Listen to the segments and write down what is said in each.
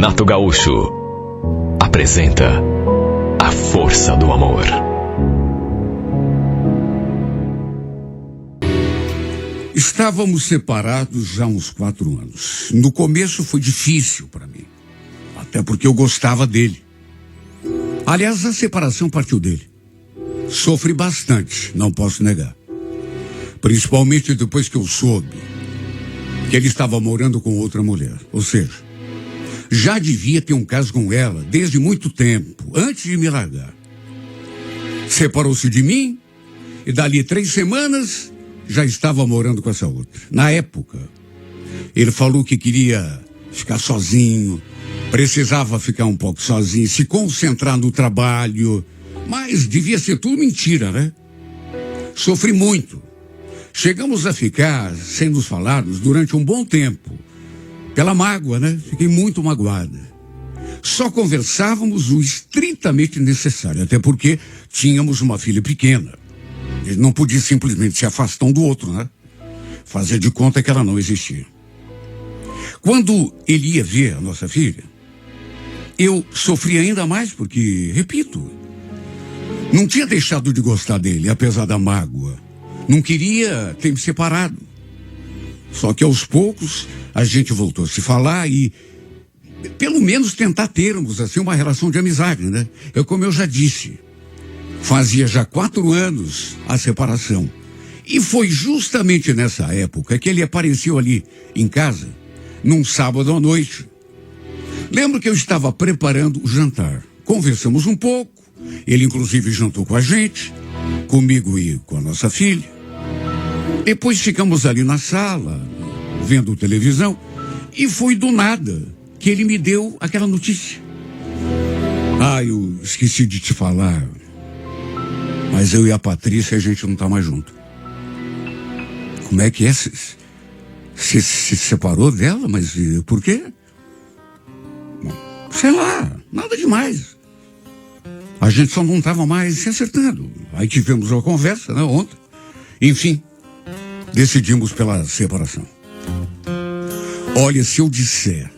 Renato Gaúcho apresenta A Força do Amor. Estávamos separados já há uns 4 anos. No começo foi difícil para mim, até porque eu gostava dele. Aliás, a separação partiu dele. Sofri bastante, não posso negar. Principalmente depois que eu soube que ele estava morando com outra mulher. Ou seja, já devia ter um caso com ela desde muito tempo, antes de me largar. Separou-se de mim e dali 3 semanas já estava morando com essa outra. Na época, ele falou que queria ficar sozinho, precisava ficar um pouco sozinho, se concentrar no trabalho, mas devia ser tudo mentira, né? Sofri muito. Chegamos a ficar sem nos falarmos durante um bom tempo. Pela mágoa, né? Fiquei muito magoada. Só conversávamos o estritamente necessário, até porque tínhamos uma filha pequena. Ele não podia simplesmente se afastar um do outro, né? Fazer de conta que ela não existia. Quando ele ia ver a nossa filha, eu sofri ainda mais porque, repito, não tinha deixado de gostar dele, apesar da mágoa. Não queria ter me separado. Só que aos poucos a gente voltou a se falar e pelo menos tentar termos assim uma relação de amizade, né? Como eu já disse, fazia já 4 anos a separação. E foi justamente nessa época que ele apareceu ali em casa, num sábado à noite. Lembro que eu estava preparando o jantar. Conversamos um pouco, ele inclusive jantou com a gente, comigo e com a nossa filha. Depois ficamos ali na sala, vendo televisão, e foi do nada que ele me deu aquela notícia. Eu esqueci de te falar, mas eu e a Patrícia, a gente não tá mais junto. Como é que é? Você se separou dela? Mas por quê? Sei lá, nada demais. A gente só não estava mais se acertando. Aí tivemos uma conversa, né, ontem. Enfim, decidimos pela separação. Olha, se eu disser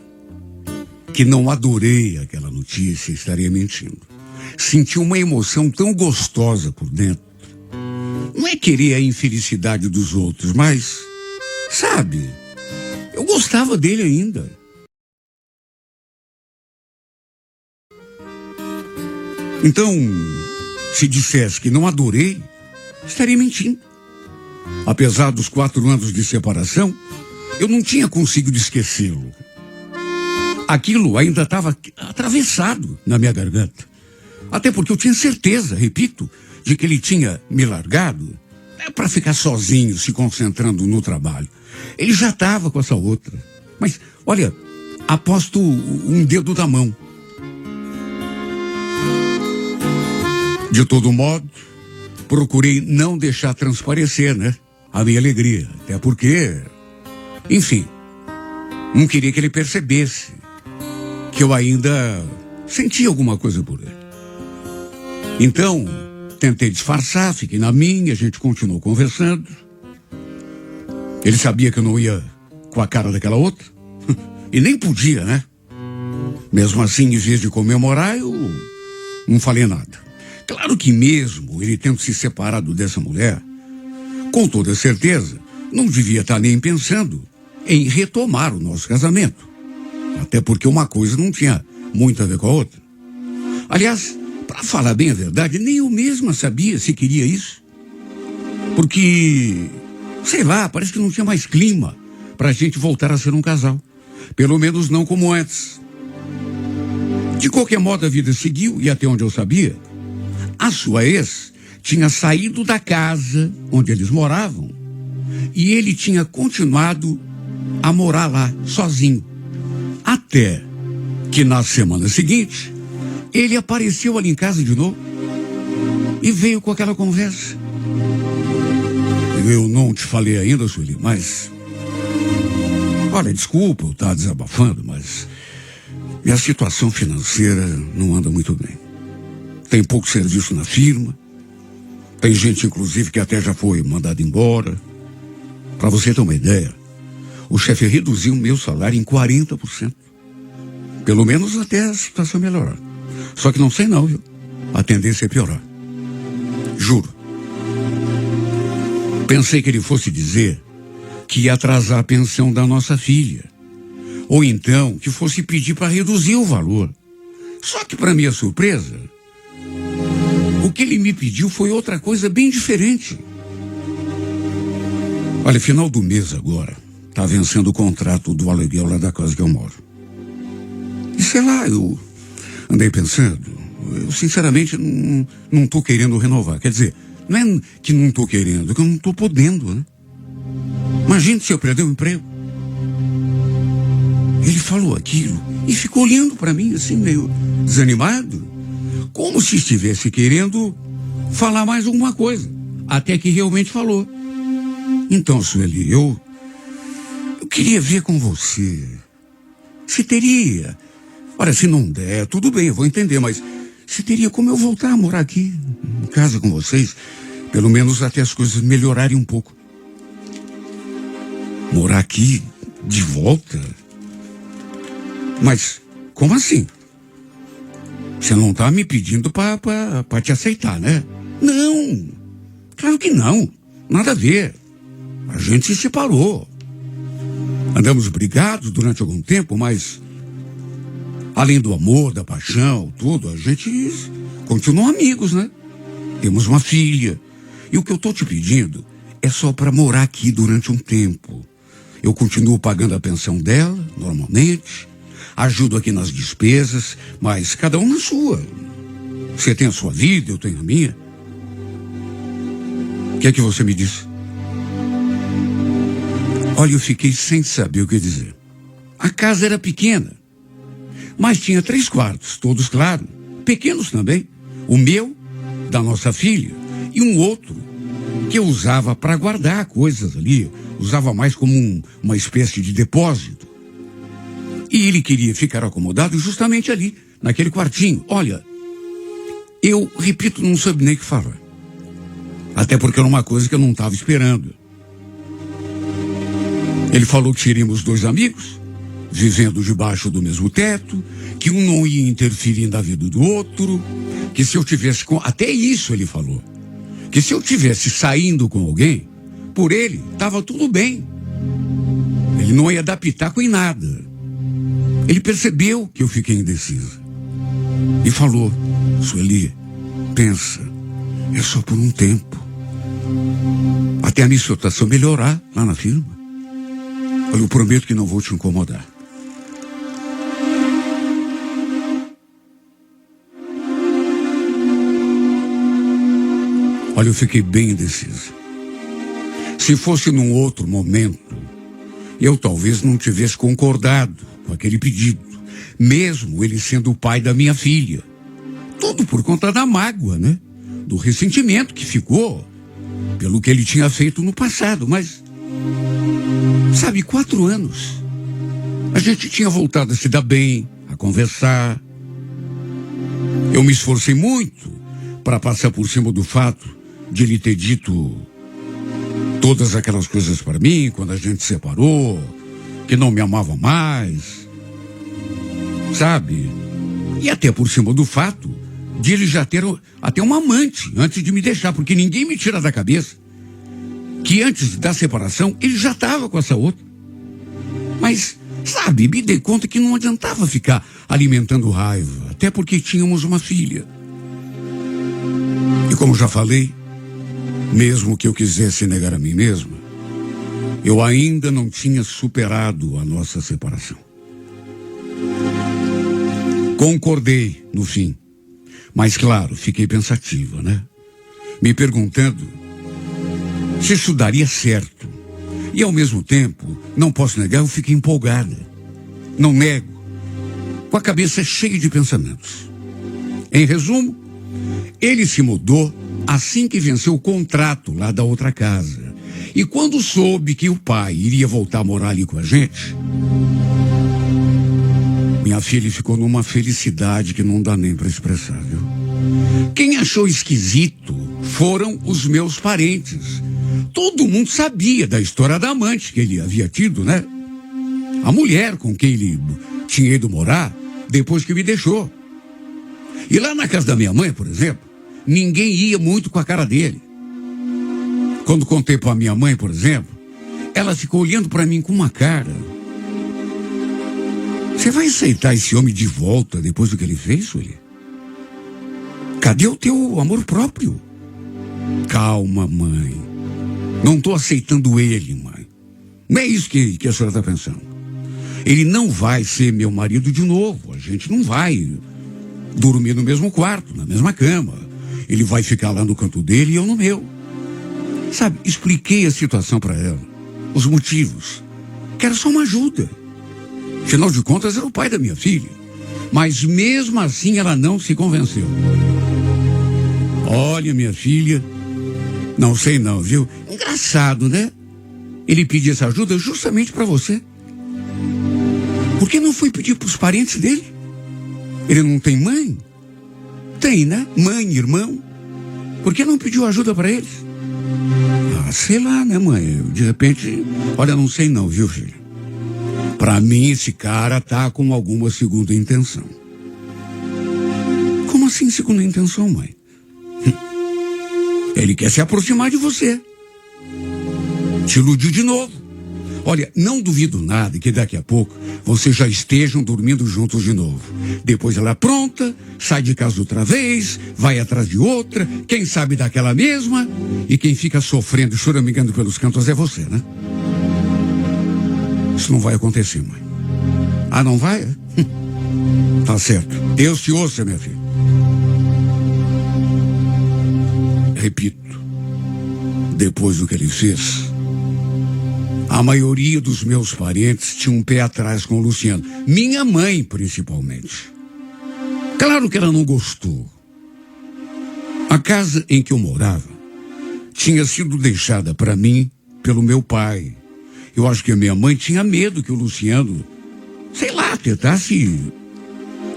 que não adorei aquela notícia, estaria mentindo. Senti uma emoção tão gostosa por dentro. Não é querer a infelicidade dos outros, mas, sabe, eu gostava dele ainda. Então, se dissesse que não adorei, estaria mentindo. Apesar dos 4 anos de separação, eu não tinha conseguido esquecê-lo. Aquilo ainda estava atravessado na minha garganta. Até porque eu tinha certeza, repito, de que ele tinha me largado para ficar sozinho, se concentrando no trabalho. Ele já estava com essa outra. Mas, olha, aposto um dedo da mão. De todo modo, procurei não deixar transparecer, né, a minha alegria. Até porque, enfim, não queria que ele percebesse que eu ainda sentia alguma coisa por ele. Então, tentei disfarçar, fiquei na minha, a gente continuou conversando. Ele sabia que eu não ia com a cara daquela outra. E nem podia, né? Mesmo assim, em vez de comemorar, eu não falei nada. Claro que mesmo ele tendo se separado dessa mulher, com toda certeza, não devia estar nem pensando em retomar o nosso casamento. Até porque uma coisa não tinha muito a ver com a outra. Aliás, para falar bem a verdade, nem eu mesma sabia se queria isso. Porque, sei lá, parece que não tinha mais clima para a gente voltar a ser um casal. Pelo menos não como antes. De qualquer modo, a vida seguiu e até onde eu sabia, a sua ex tinha saído da casa onde eles moravam e ele tinha continuado a morar lá, sozinho. Até que na semana seguinte, ele apareceu ali em casa de novo e veio com aquela conversa. Eu não te falei ainda, Sueli, mas... Olha, desculpa eu estar desabafando, mas minha situação financeira não anda muito bem. Tem pouco serviço na firma. Tem gente, inclusive, que até já foi mandada embora. Para você ter uma ideia, o chefe reduziu o meu salário em 40%. Pelo menos até a situação melhorar. Só que não sei não, viu? A tendência é piorar. Juro. Pensei que ele fosse dizer que ia atrasar a pensão da nossa filha. Ou então que fosse pedir para reduzir o valor. Só que, para minha surpresa, o que ele me pediu foi outra coisa bem diferente. Olha, final do mês agora, tá vencendo o contrato do aluguel lá da casa que eu moro. E sei lá, eu andei pensando, eu sinceramente não tô querendo renovar. Quer dizer, não é que não tô querendo, é que eu não tô podendo, né? Imagine se eu perder o emprego. Ele falou aquilo e ficou olhando para mim assim, meio desanimado, como se estivesse querendo falar mais alguma coisa, até que realmente falou. Então, Sueli, eu queria ver com você se teria, olha, se não der, tudo bem, eu vou entender, mas se teria como eu voltar a morar aqui, em casa com vocês, pelo menos até as coisas melhorarem um pouco. Morar aqui, de volta? Mas, como assim? Você não tá me pedindo pra te aceitar, né? Não, claro que não, nada a ver. A gente se separou. Andamos brigados durante algum tempo, mas além do amor, da paixão, tudo, a gente continua amigos, né? Temos uma filha. E o que eu tô te pedindo é só para morar aqui durante um tempo. Eu continuo pagando a pensão dela, normalmente. Ajudo aqui nas despesas, mas cada um na sua. Você tem a sua vida, eu tenho a minha. O que é que você me disse? Olha, eu fiquei sem saber o que dizer. A casa era pequena, mas tinha 3 quartos, todos, claro, pequenos também. O meu, da nossa filha, e um outro que eu usava para guardar coisas ali. Usava mais como uma espécie de depósito. E ele queria ficar acomodado justamente ali, naquele quartinho. Olha, eu, repito, não soube nem o que falar. Até porque era uma coisa que eu não estava esperando. Ele falou que seríamos 2 amigos, vivendo debaixo do mesmo teto, que um não ia interferir na vida do outro, que se eu tivesse com... Até isso ele falou. Que se eu tivesse saindo com alguém, por ele, estava tudo bem. Ele não ia dar pitaco em nada. Ele percebeu que eu fiquei indecisa. E falou, Sueli, pensa, é só por um tempo. Até a minha situação melhorar lá na firma. Olha, eu prometo que não vou te incomodar. Olha, eu fiquei bem indecisa. Se fosse num outro momento, eu talvez não tivesse concordado com aquele pedido, mesmo ele sendo o pai da minha filha. Tudo por conta da mágoa, né? Do ressentimento que ficou pelo que ele tinha feito no passado. Mas, sabe, 4 anos. A gente tinha voltado a se dar bem, a conversar. Eu me esforcei muito para passar por cima do fato de ele ter dito todas aquelas coisas para mim quando a gente se separou, que não me amava mais, sabe? E até por cima do fato de ele já ter até uma amante antes de me deixar, porque ninguém me tira da cabeça que antes da separação ele já estava com essa outra. Mas, sabe, me dei conta que não adiantava ficar alimentando raiva, até porque tínhamos uma filha. E como já falei, mesmo que eu quisesse negar a mim mesma, eu ainda não tinha superado a nossa separação. Concordei no fim, mas claro, fiquei pensativa, né? Me perguntando se isso daria certo. E ao mesmo tempo, não posso negar, eu fiquei empolgada. Não nego, com a cabeça cheia de pensamentos. Em resumo, ele se mudou assim que venceu o contrato lá da outra casa. E quando soube que o pai iria voltar a morar ali com a gente, minha filha ficou numa felicidade que não dá nem para expressar, viu? Quem achou esquisito foram os meus parentes. Todo mundo sabia da história da amante que ele havia tido, né? A mulher com quem ele tinha ido morar depois que me deixou. E lá na casa da minha mãe, por exemplo, ninguém ia muito com a cara dele. Quando contei para minha mãe, por exemplo, ela ficou olhando para mim com uma cara. Você vai aceitar esse homem de volta depois do que ele fez, Sueli? Cadê o teu amor próprio? Calma, mãe. Não estou aceitando ele, mãe. Não é isso que a senhora está pensando. Ele não vai ser meu marido de novo. A gente não vai dormir no mesmo quarto, na mesma cama. Ele vai ficar lá no canto dele e eu no meu. Sabe, expliquei a situação para ela. Os motivos. Que era só uma ajuda. Afinal de contas, era o pai da minha filha. Mas mesmo assim, ela não se convenceu. Olha, minha filha, não sei não, viu? Engraçado, né? Ele pediu essa ajuda justamente para você. Por que não foi pedir para os parentes dele? Ele não tem mãe? Tem, né? Mãe, irmão. Por que não pediu ajuda para eles? Ah, sei lá, né, mãe? De repente, olha, não sei não, viu, filho? Para mim, esse cara tá com alguma segunda intenção. Como assim segunda intenção, mãe? Ele quer se aproximar de você. Te iludiu de novo. Olha, não duvido nada que daqui a pouco vocês já estejam dormindo juntos de novo. Depois ela pronta, sai de casa outra vez, vai atrás de outra, quem sabe daquela mesma, e quem fica sofrendo e choramingando pelos cantos é você, né? Isso não vai acontecer, mãe. Ah, não vai? Tá certo. Deus te ouça, minha filha. Repito, depois do que ele fez, a maioria dos meus parentes tinha um pé atrás com o Luciano. Minha mãe, principalmente. Claro que ela não gostou. A casa em que eu morava tinha sido deixada para mim pelo meu pai. Eu acho que a minha mãe tinha medo que o Luciano, sei lá, tentasse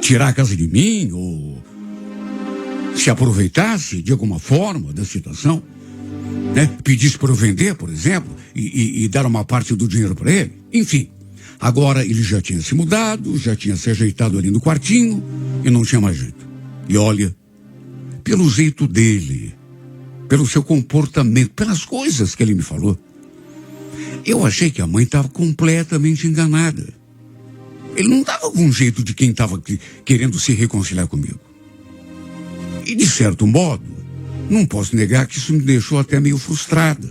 tirar a casa de mim ou se aproveitasse de alguma forma da situação, né? Pedisse para eu vender, por exemplo, e dar uma parte do dinheiro para ele. Enfim, agora ele já tinha se mudado, já tinha se ajeitado ali no quartinho e não tinha mais jeito. E olha, pelo jeito dele, pelo seu comportamento, pelas coisas que ele me falou, eu achei que a mãe estava completamente enganada. Ele não estava com um jeito de quem estava querendo se reconciliar comigo. E, de certo modo, não posso negar que isso me deixou até meio frustrada.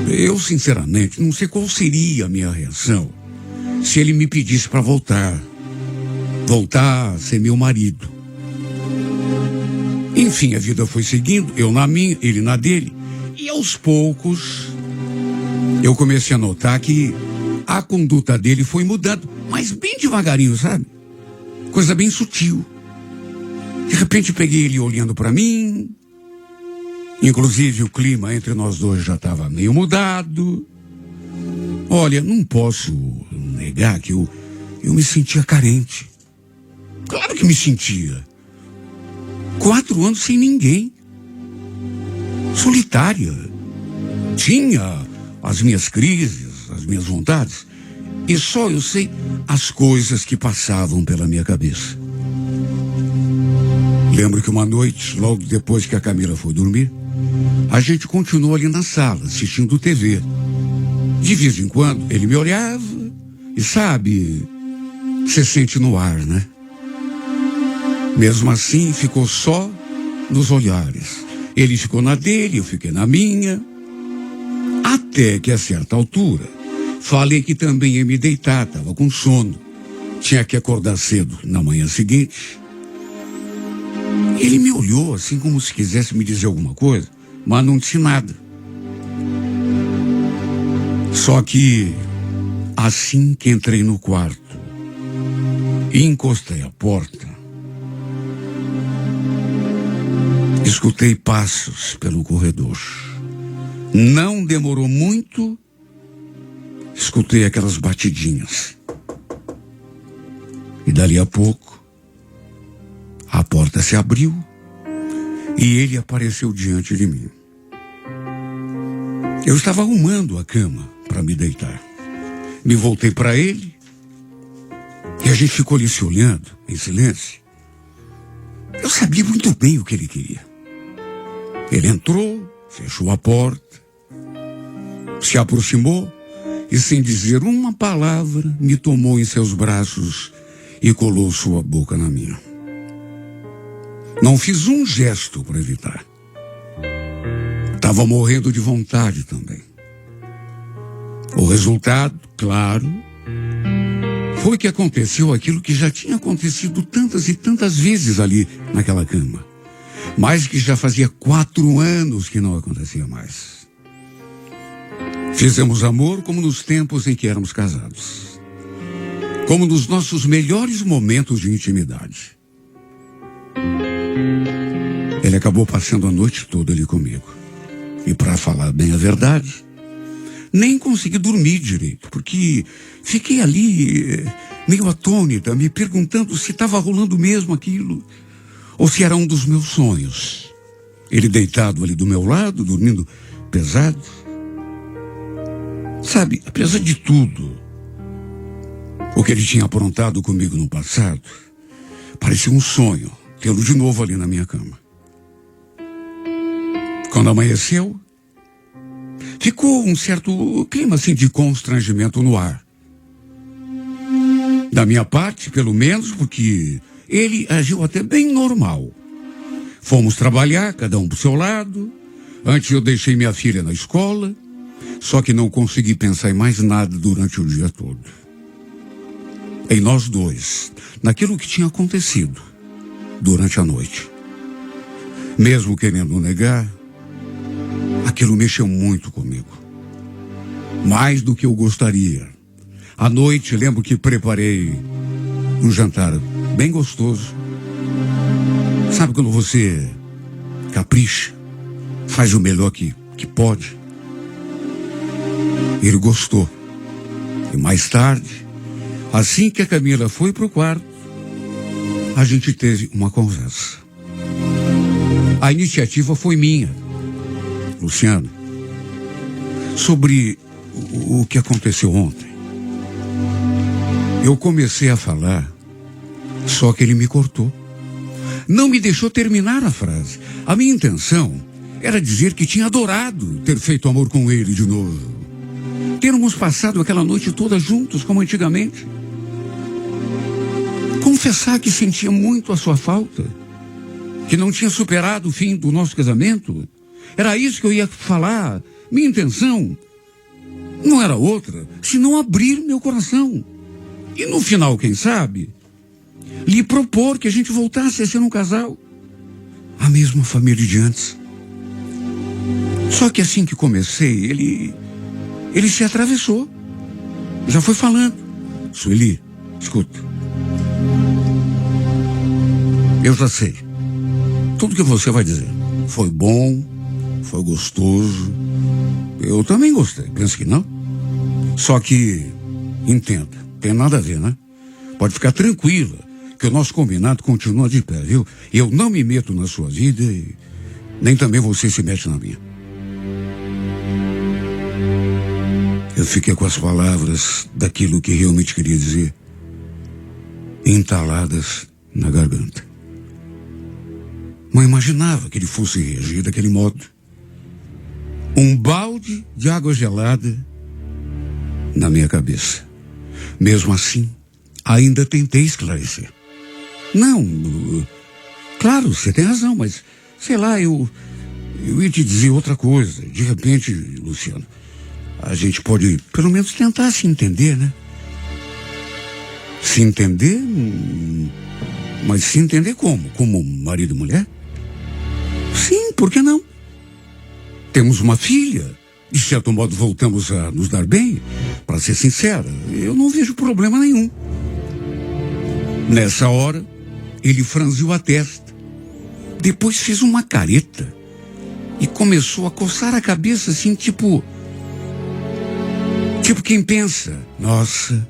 Eu, sinceramente, não sei qual seria a minha reação se ele me pedisse para voltar. Voltar a ser meu marido. Enfim, a vida foi seguindo, eu na minha, ele na dele. E aos poucos, eu comecei a notar que a conduta dele foi mudando, mas bem devagarinho, sabe? Coisa bem sutil. De repente peguei ele olhando para mim. Inclusive o clima entre nós dois já estava meio mudado. Olha, não posso negar que eu me sentia carente. Claro que me sentia. 4 anos sem ninguém. Solitária. Tinha as minhas crises, as minhas vontades. E só eu sei as coisas que passavam pela minha cabeça. Lembro que uma noite, logo depois que a Camila foi dormir, a gente continuou ali na sala, assistindo TV. De vez em quando, ele me olhava e, sabe, você sente no ar, né? Mesmo assim, ficou só nos olhares. Ele ficou na dele, eu fiquei na minha. Até que, a certa altura, falei que também ia me deitar, estava com sono. Tinha que acordar cedo na manhã seguinte. Ele me olhou assim como se quisesse me dizer alguma coisa, mas não disse nada. Só que, assim que entrei no quarto e encostei a porta, escutei passos pelo corredor. Não demorou muito, escutei aquelas batidinhas. E dali a pouco, a porta se abriu e ele apareceu diante de mim. Eu estava arrumando a cama para me deitar. Me voltei para ele E a gente ficou ali se olhando, em silêncio. Eu sabia muito bem o que ele queria. Ele entrou, fechou a porta, se aproximou e, sem dizer uma palavra, me tomou em seus braços e colou sua boca na minha. Não fiz um gesto para evitar. Estava morrendo de vontade também. O resultado, claro, foi que aconteceu aquilo que já tinha acontecido tantas e tantas vezes ali naquela cama, mas que já fazia 4 anos que não acontecia mais. Fizemos amor como nos tempos em que éramos casados, como nos nossos melhores momentos de intimidade. Ele acabou passando a noite toda ali comigo. E para falar bem a verdade, nem consegui dormir direito, porque fiquei ali meio atônita, me perguntando se estava rolando mesmo aquilo, ou se era um dos meus sonhos. Ele deitado ali do meu lado, dormindo pesado. Sabe, apesar de tudo, o que ele tinha aprontado comigo no passado, parecia um sonho tê-lo de novo ali na minha cama. Quando amanheceu, ficou um certo clima assim de constrangimento no ar. Da minha parte, pelo menos, porque ele agiu até bem normal. Fomos trabalhar, cada um pro seu lado. Antes eu deixei minha filha na escola, só que não consegui pensar em mais nada durante o dia todo. Em nós dois, naquilo que tinha acontecido durante a noite. Mesmo querendo negar, aquilo mexeu muito comigo. Mais do que eu gostaria. À noite, lembro que preparei um jantar bem gostoso. Sabe quando você capricha, faz o melhor que pode? Ele gostou. E mais tarde, assim que a Camila foi pro quarto, a gente teve uma conversa. A iniciativa foi minha, Luciano, sobre o que aconteceu ontem. Eu comecei a falar, só que ele me cortou. Não me deixou terminar a frase. A minha intenção era dizer que tinha adorado ter feito amor com ele de novo. Termos passado aquela noite toda juntos, como antigamente. Confessar que sentia muito a sua falta, que não tinha superado o fim do nosso casamento. Era isso que eu ia falar. Minha intenção não era outra, senão abrir meu coração. E no final, quem sabe, lhe propor que a gente voltasse a ser um casal. A mesma família de antes. Só que assim que comecei, ele se atravessou. Já foi falando. Sueli, escuta. Eu já sei. Tudo que você vai dizer. Foi bom, foi gostoso. Eu também gostei, penso que não. Só que, entenda, tem nada a ver, né? Pode ficar tranquila, que o nosso combinado continua de pé, viu? Eu não me meto na sua vida e nem também você se mete na minha. Eu fiquei com as palavras daquilo que realmente queria dizer, entaladas na garganta. Não imaginava que ele fosse reagir daquele modo. Um balde de água gelada na minha cabeça. Mesmo assim, ainda tentei esclarecer. Não, claro, você tem razão, mas, sei lá, eu ia te dizer outra coisa. De repente, Luciano, a gente pode, pelo menos, tentar se entender, né? Se entender? Mas se entender como? Como marido e mulher? Sim, por que não? Temos uma filha. De certo modo, voltamos a nos dar bem. Para ser sincera, eu não vejo problema nenhum. Nessa hora, ele franziu a testa. Depois fez uma careta. E começou a coçar a cabeça assim, tipo quem pensa, nossa,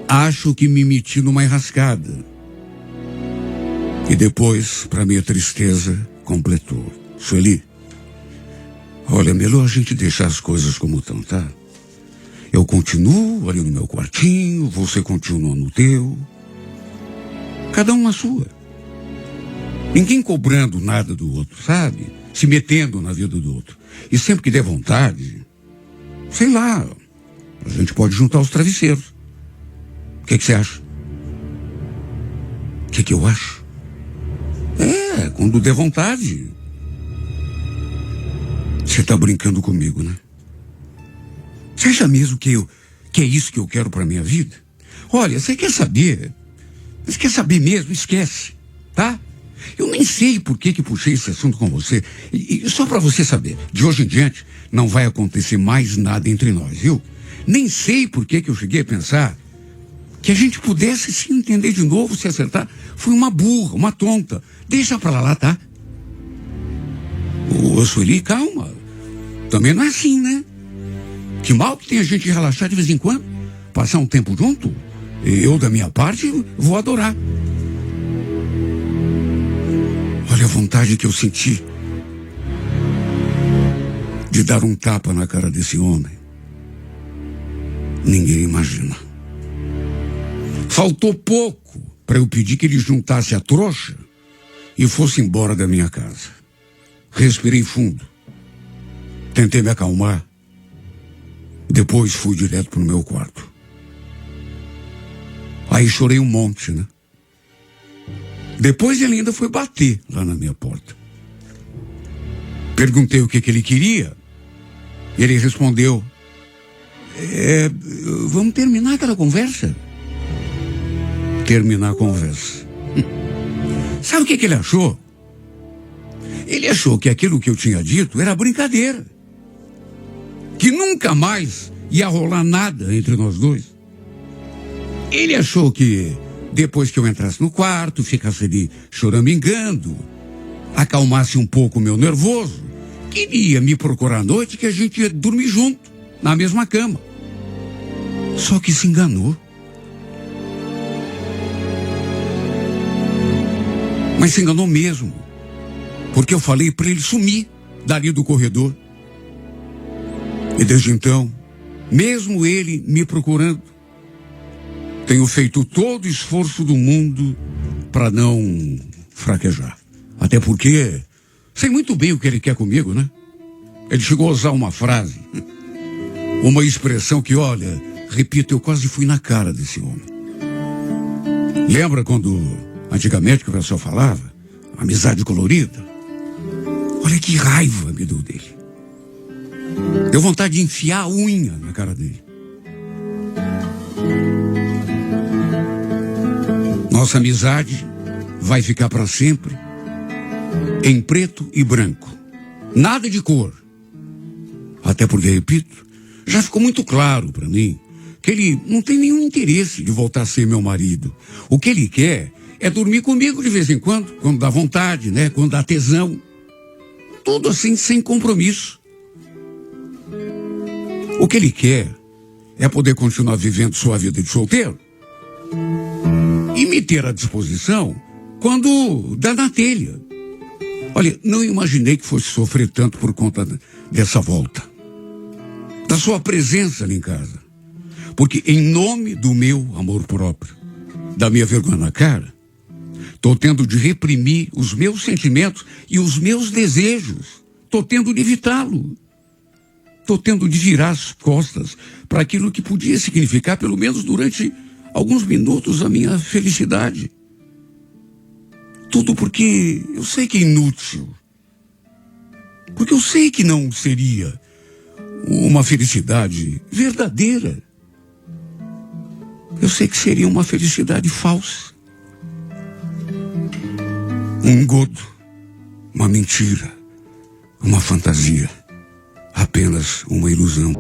acho que me meti numa enrascada. E depois, para minha tristeza, completou. Sueli, olha, melhor a gente deixar as coisas como estão, tá? Eu continuo ali no meu quartinho, você continua no teu. Cada um na sua. Ninguém cobrando nada do outro, sabe? Se metendo na vida do outro. E sempre que der vontade, sei lá, a gente pode juntar os travesseiros. O que você acha? O que eu acho? Quando der vontade. Você tá brincando comigo, né? Você acha mesmo que é isso que eu quero pra minha vida? Olha, você quer saber? Você quer saber mesmo? Esquece, tá? Eu nem sei por que puxei esse assunto com você. E só pra você saber, de hoje em diante, não vai acontecer mais nada entre nós, viu? Nem sei por que eu cheguei a pensar que a gente pudesse se entender de novo, se acertar. Fui uma burra, uma tonta. Deixa pra lá, tá? Ô, Sueli, calma. Também não é assim, né? Que mal que tem a gente relaxar de vez em quando. Passar um tempo junto. Eu, da minha parte, vou adorar. Olha a vontade que eu senti de dar um tapa na cara desse homem. Ninguém imagina. Faltou pouco para eu pedir que ele juntasse a trouxa e fosse embora da minha casa. Respirei fundo. Tentei me acalmar. Depois fui direto pro meu quarto. Aí chorei um monte, né? Depois ele ainda foi bater lá na minha porta. Perguntei o que ele queria. Ele respondeu: vamos terminar aquela conversa? Terminar a conversa. Sabe o que ele achou? Ele achou que aquilo que eu tinha dito era brincadeira. Que nunca mais ia rolar nada entre nós dois. Ele achou que depois que eu entrasse no quarto, ficasse ali choramingando, acalmasse um pouco o meu nervoso, queria me procurar à noite, que a gente ia dormir junto, na mesma cama. Só que se enganou. Mas se enganou mesmo. Porque eu falei para ele sumir dali do corredor. E desde então, mesmo ele me procurando, tenho feito todo o esforço do mundo para não fraquejar. Até porque sei muito bem o que ele quer comigo, né? Ele chegou a usar uma frase, uma expressão que, olha, repito, eu quase fui na cara desse homem. Lembra quando antigamente que o pessoal falava? Amizade colorida? Olha que raiva me deu dele. Deu vontade de enfiar a unha na cara dele. Nossa amizade vai ficar para sempre em preto e branco. Nada de cor. Até porque, repito, já ficou muito claro para mim que ele não tem nenhum interesse de voltar a ser meu marido. O que ele quer é dormir comigo de vez em quando dá vontade, né? Quando dá tesão. Tudo assim, sem compromisso. O que ele quer é poder continuar vivendo sua vida de solteiro e me ter à disposição quando dá na telha. Olha, não imaginei que fosse sofrer tanto por conta dessa volta, da sua presença ali em casa. Porque em nome do meu amor próprio, da minha vergonha na cara, estou tendo de reprimir os meus sentimentos e os meus desejos. Estou tendo de evitá-lo. Estou tendo de virar as costas para aquilo que podia significar, pelo menos durante alguns minutos, a minha felicidade. Tudo porque eu sei que é inútil. Porque eu sei que não seria uma felicidade verdadeira. Eu sei que seria uma felicidade falsa. Um engodo, uma mentira, uma fantasia, apenas uma ilusão.